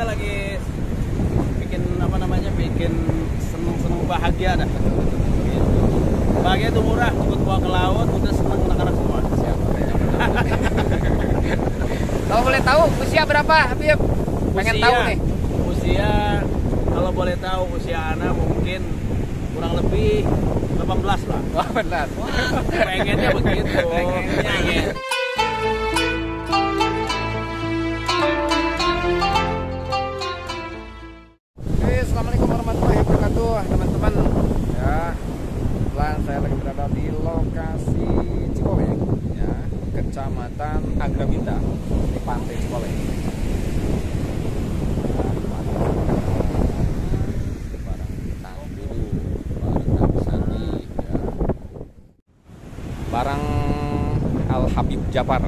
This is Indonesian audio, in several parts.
kita lagi bikin apa namanya, bikin seneng bahagia dah. Bahagia itu murah, ikut bawa ke laut, udah seneng anak-anak semua. Kalau boleh tahu usia berapa, Habib? Pengen tahu nih. Usia, kalau boleh tahu usia anak mungkin kurang lebih 18 lah. Wah, benar. Pengennya begitu. Pengen. Assalamualaikum warahmatullahi wabarakatuh, teman-teman. Ya, kebetulan saya lagi berada di lokasi Cikole, ya, Kecamatan Agraminta di Pantai Cikole. Barang Al Habib Jafar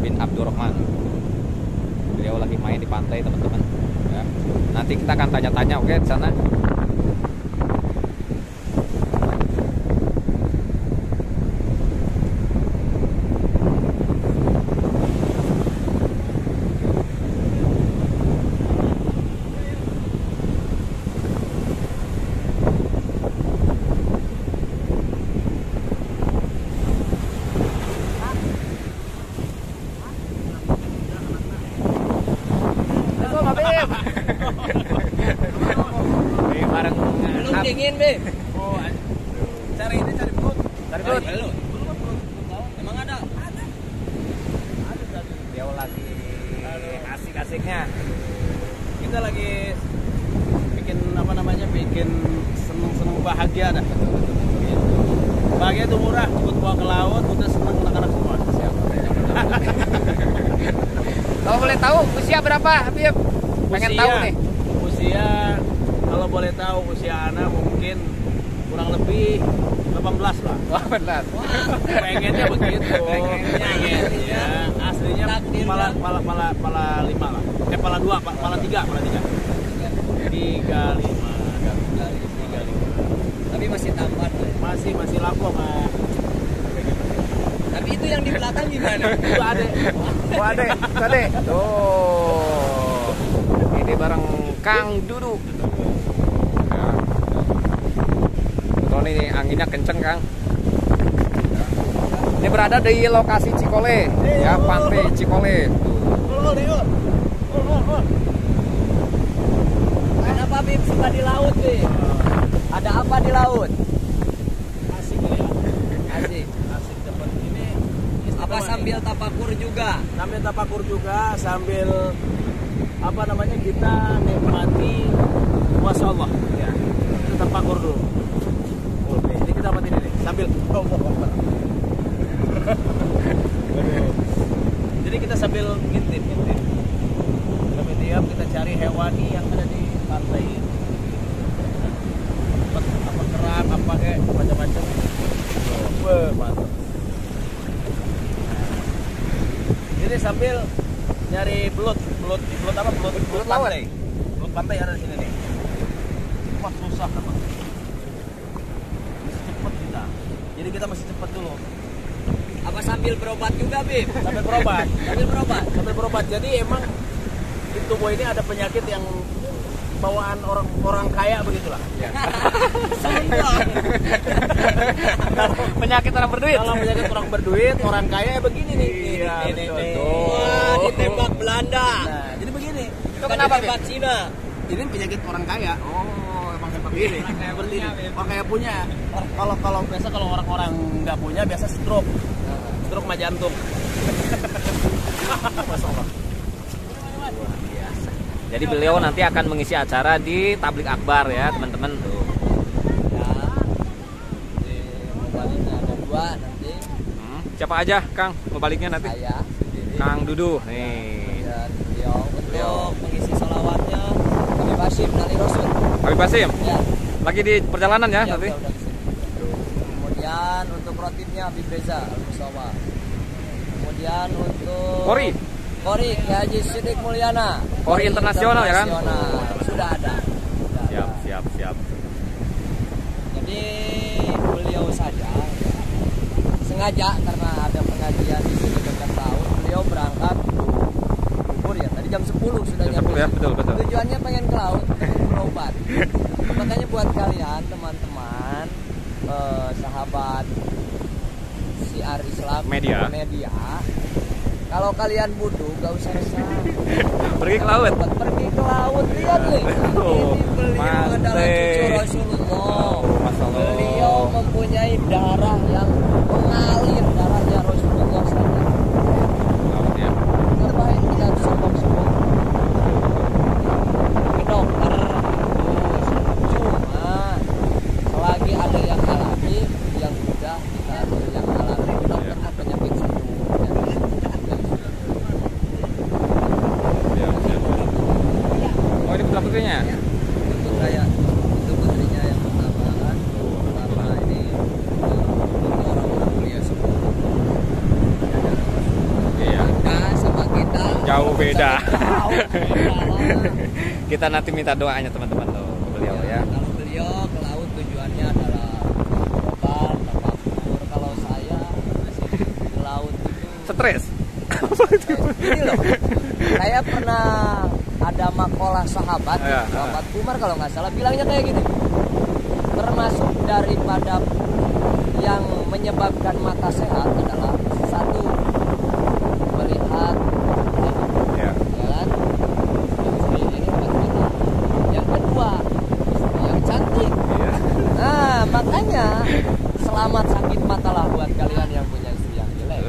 bin Abdurrahman. Beliau lagi main di pantai, teman-teman. Ya. Nanti kita akan tanya-tanya, oke, di sana. Bareng belum dingin, Beb. Oh, cari belut. Cari belut. Emang ada? Dia lagi asik-asiknya. Kita lagi bikin apa namanya, bikin seneng bahagia dah. Bahagia itu murah, ikut bawa ke laut, udah seneng anak-anak semua. Kalau boleh tahu usia berapa, Habib? Pengen tahu nih. Usia, kalau boleh tahu usia anak mungkin kurang lebih 18 lah. Wah, benar. Pengennya begitu. Pengen. Ya, aslinya Takdirnya. pala 5 lah. Pala 2, pala 3. 35. Tapi masih tampan. Masih laku Pak. Tapi itu yang di belakang gimana? Itu adek. Oh, adek. Tuh. Ini bareng Kang Dudu. Ya. Betul, ini anginnya kenceng, Kang. Ya. Ini berada di lokasi Cikole, ya, Pantai Cikole. Kenapa, Bib, suka di laut, Bib? Ada apa di laut? Asik ya. Asik. Asik dapat ini. Apa sambil tapakur juga? Sambil tapakur juga, sambil apa namanya, kita nikmati kuasa Allah. Ya. Kita tapakur dulu. Oke, ini kita dapat ini nih, sambil Jadi kita sambil ngintip. Sambil diam kita cari hewani yang ada di pantai ini. Apa kerang, apa kayak macam-macam. Mantap. Jadi sambil nyari belut pantai. Belut pantai ada di sini nih. Wah, susah apa? Masih cepet kita. Jadi kita masih cepet dulu. Apa sambil berobat juga, Bib? Sambil berobat. Sambil berobat. Jadi emang di tubuh ini ada penyakit yang bawaan orang kaya begitulah. Ya. Penyakit orang berduit. Kalau penyakit orang berduit, orang kaya ya begini nih. Iya, Ini. betul. Wah, ditembak Belanda. Nah, jadi begini. Itu kenapa, Bib? Ditembak Cina. Ini penyakit orang kaya. Oh, emang seperti ini. Orang kaya punya. Kalau biasa kalau orang-orang nggak punya biasa stroke sama jantung. Masalah. Jadi beliau nanti akan mengisi acara di Tablik Akbar, ya, teman-teman. Tuh. Ya. Di mobilnya ada 2 nanti. Siapa aja, Kang? Mobaliknya nanti. Saya sendiri. Kang Dudu. Nih. Dan beliau untuk mengisi sholawatnya Habib Hashim dari Rasul. Habib Basim. Ya. Lagi di perjalanan ya, nanti. Udah di sini. Kemudian untuk rotipnya Habib Reza Al-Musawa. Kemudian untuk Kori Haji Siddiq Mulyana. Kori internasional, ya kan? Sudah ada. Siap. Jadi beliau saja sengaja karena ada pengajian di sini dekat laut, beliau berangkat bubur ya tadi jam 10 sudah Jam 10 ya, betul. Tujuannya pengen ke laut, pengen berobat. Makanya buat kalian teman-teman, sahabat siar Islam Media. Kalau kalian butuh, gak usah resah. Pergi ke laut. Pergi ke laut, lihat nih. Oh, Ini beliau adalah cucu Rasulullah. Beliau mempunyai darah yang mengalir, darahnya Rasulullah saja. Lautnya. Ngapain kita harus sombong-sombong? Ke dokter terus. Cuma selagi ada yang alami, yang sudah kita ada yang alami. Dokter kan penyakit satu. Oh, ini putra putrinya? Itu kayak itu putrinya yang pertama kan. Pertama ini orang-orang beliau semua. Iya. Nah, sama kita Jauh beda. Jauh beda lah. Kita nanti minta doanya teman-teman tuh ke beliau ya. Kalau beliau ke laut tujuannya adalah obat, tafakkur. Kalau saya ke laut itu Stres. Ini loh, saya pernah ada makalah sahabat, Ya, sahabat Umar kalau nggak salah, bilangnya kayak gini. Termasuk daripada yang menyebabkan mata sehat adalah satu, melihat Ya. ya kan? Istri ini buat mata. Yang kedua, istri yang cantik. Iya. Nah, makanya selamat sakit mata lah buat kalian yang punya istri yang jelek.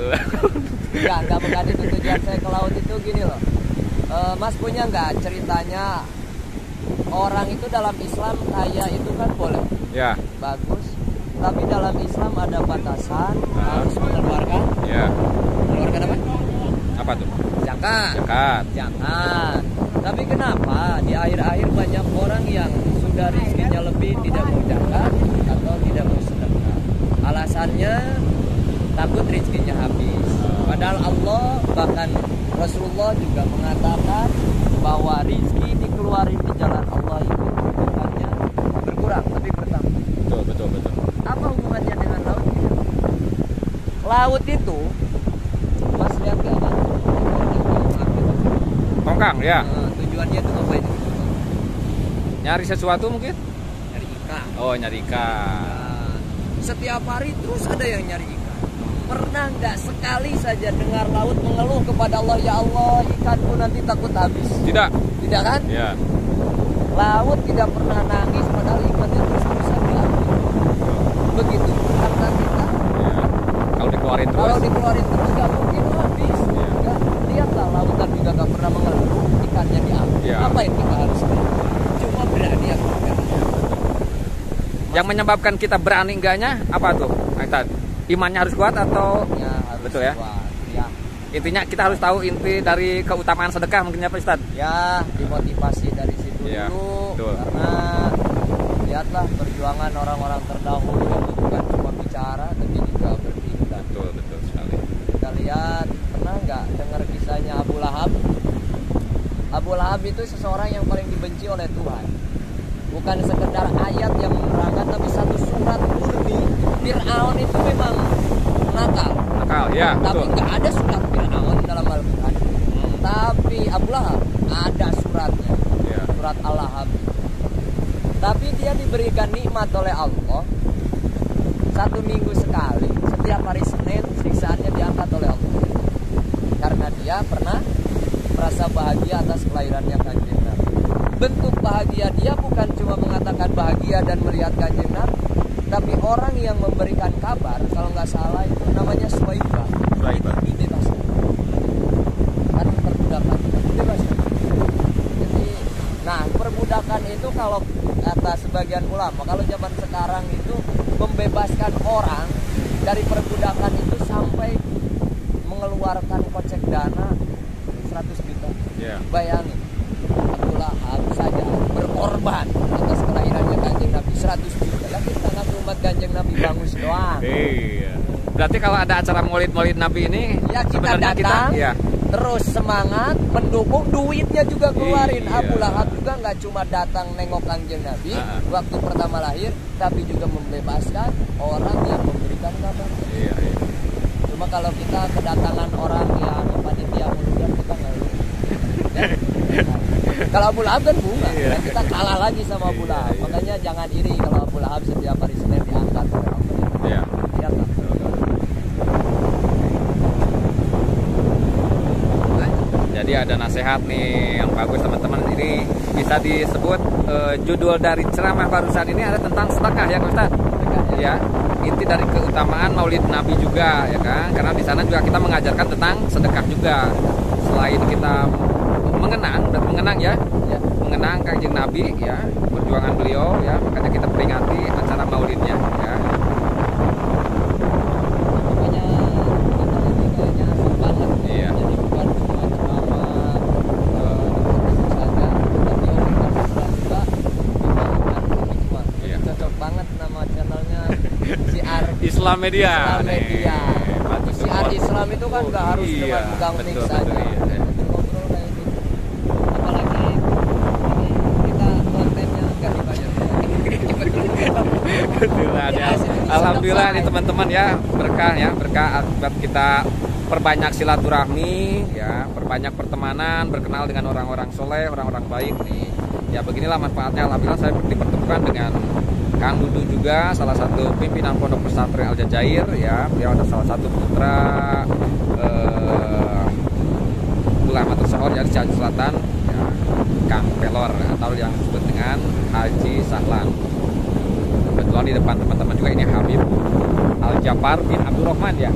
Enggak bukan itu tujuan saya ke laut itu gini loh. Mas punya nggak ceritanya orang itu dalam Islam kaya itu kan boleh, Ya. bagus. Tapi dalam Islam ada batasan, Nah. harus mengeluarkan Ya. apa? Apa tuh? Zakat. Zakat. Tapi kenapa di akhir-akhir banyak orang yang sudah rezekinya lebih tidak mau zakat atau tidak mau sedekah? Alasannya takut rezekinya habis. Padahal Allah bahkan Rasulullah juga mengatakan bahwa rezeki dikeluarin di jalan Allah itu bukannya berkurang tapi bertambah. Betul. Apa hubungannya dengan laut? Laut itu, Mas lihat gak kan? Tongkang ya. Tujuannya itu apa itu? Nyari sesuatu mungkin? Nyari ikan. Oh, nyari ikan. Nah, setiap hari terus ada yang nyari ikan. Pernah nggak sekali saja dengar laut mengeluh kepada Allah, ya Allah ikanku nanti takut habis? Tidak. Tidak kan? Ya. Laut tidak pernah nangis padahal ikannya terus bisa diambil. Begitu karena kita Ya. Kalau dikeluarin terus. kalau dikeluarin terus nggak mungkin habis. Iya. Ya, lihatlah lautan juga nggak pernah mengeluh, ikannya diambil. Iya. Apa yang kita harus lakukan? Cuma berani atau enggak? Yang menyebabkan kita berani enggaknya apa tuh? Aitan? Imannya harus kuat atau Ya, harus betul ya? kuat. Ya. Intinya kita harus tahu inti dari keutamaan sedekah mungkin ya Pak Ustadz? Ya, dimotivasi dari situ Iya, dulu. betul. Karena lihatlah perjuangan orang-orang terdahulu itu bukan cuma bicara tapi juga bertindak. Betul sekali. Kita lihat, pernah nggak dengar kisahnya Abu Lahab? Abu Lahab itu seseorang yang paling dibenci oleh Tuhan. Bukan sekedar ayat yang menerangkan, tapi satu surat murni. Fir'aun itu memang nakal. Nakal, ya Tapi betul. nggak ada surat Fir'aun dalam Al-Quran. Tapi Abu Lahab ada suratnya, Ya. surat Al-Lahab. Tapi dia diberikan nikmat oleh Allah 1 minggu sekali. Setiap hari Senin siksaannya diangkat oleh Allah. Karena dia pernah merasa bahagia atas kelahirannya Kanjeng Nabi. Bentuk bahagia dia bukan cuma mengatakan bahagia dan melihat Kanjeng Nabi, tapi orang yang memberikan kabar, kalau nggak salah itu namanya Suwaibah. Suwaibah. Itu dibebaskan. Kan perbudakan dibebaskan. Jadi, nah perbudakan itu kalau kata sebagian ulama, kalau zaman sekarang itu membebaskan orang dari perbudakan itu sampai mengeluarkan kocek dana 100 juta. Ya. Bayangin, Abu Lahab saja berkorban atas kelahirannya Kanjeng Nabi 100 juta. Lah kita ngaku umat Kanjeng Nabi bangus doang. Iya. Berarti kalau ada acara Maulid Nabi ini Ya kita sebenarnya datang, ya. terus semangat, mendukung, duitnya juga keluarin. Iya. Abu Lahab juga nggak cuma datang nengok Kanjeng Nabi waktu pertama lahir, tapi juga membebaskan orang yang memberikan kabar. Iya. Cuma kalau kita kedatangan orang yang panitia muludan kita ngeluh. Kalau Abu Lahab kan bunga, Iya. nah, kita kalah lagi sama Abu Lahab. Iya. Makanya jangan iri kalau Abu Lahab setiap hari Senin diangkat oleh Allah. Iya. Lihatlah. Jadi ada nasihat nih yang bagus teman-teman. Ini bisa disebut judul dari ceramah barusan ini ada tentang sedekah ya Pak Ustaz. Ya, inti dari keutamaan Maulid Nabi juga ya kan. Karena di sana juga kita mengajarkan tentang sedekah juga. Selain kita mengenang ya, Ya. mengenang Kanjeng Nabi ya, perjuangan beliau ya, makanya kita peringati acara Maulidnya ya. Makanya kita ini kayaknya asik banget. Iya. Jadi bukan cuma ceramah saja, tapi obrolan juga dibawakan hikmah. Iya. Cocok banget nama channelnya Siar Islam Media. Islam Media. Bantu Siar support. Islam itu kan nggak harus Iya, cuma pegang mic betul, saja. betul, iya. Ngobrol kayak gitu. Apalagi ini kita kontennya nggak dibayar. Kebetulan ya. Ya, sedikit Alhamdulillah sedekah. nih teman-teman ya, berkah akibat kita perbanyak silaturahmi ya, perbanyak pertemanan, berkenal dengan orang-orang soleh, orang-orang baik nih. Ya beginilah manfaatnya. Alhamdulillah saya dipertemukan dengan Kang Dudu juga, salah satu pimpinan Pondok Pesantren Al Jazair ya. Beliau ada salah satu putra Ulama Tersohor dari Cianjur Selatan ya, Kang Pelor atau yang disebut dengan Haji Sahlan. Kebetulan di depan teman-teman juga ini Habib Al Jafar bin Abdurrahman ya.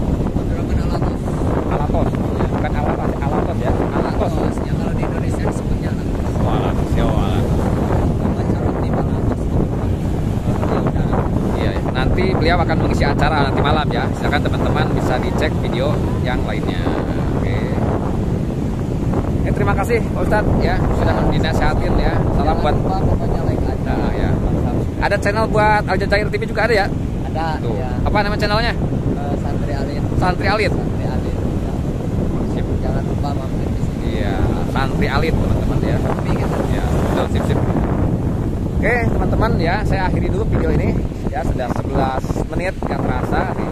Alatos, bukan Alatos ya. Alatos. Yang kalau di Indonesia disebutnya Alatos ya. Iya, nanti beliau akan mengisi acara nanti malam ya. Silakan teman-teman bisa dicek video yang lainnya. Oke. Terima kasih Pak Ustadz ya sudah dinasihatin ya. Salam buat pokoknya like aja. Nah, ya. Ada channel buat Al Jazair TV juga ada ya? Ada Tuh. ya. Apa nama channelnya? Santri Alit. Santri Alit. Santri Alit. Ya. Sip. Jangan lupa mampir di sini. Iya, Santri Alit teman-teman ya. Tapi gitu. Ya, betul, sip sip. Oke, teman-teman ya, saya akhiri dulu video ini. Ya, sudah 11 menit yang terasa nih.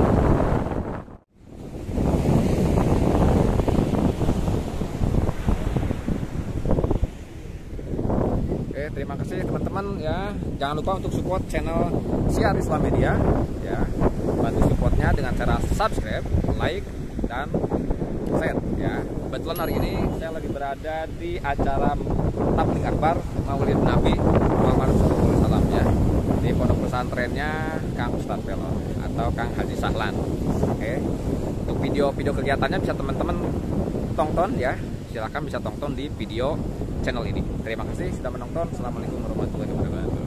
Oke, terima kasih teman-teman ya. Jangan lupa untuk support channel Siar Islam Media ya. Bantu supportnya dengan cara subscribe, like, dan share ya. Kebetulan hari ini saya lagi berada di acara Tabligh Akbar Maulid Nabi Muhammad SAW ya, di pondok pesantrennya Kang Ustadz Pelor atau Kang Haji Sahlan. Oke, untuk video-video kegiatannya bisa teman-teman tonton ya. Silahkan bisa tonton di video channel ini. Terima kasih sudah menonton. Assalamualaikum warahmatullahi wabarakatuh.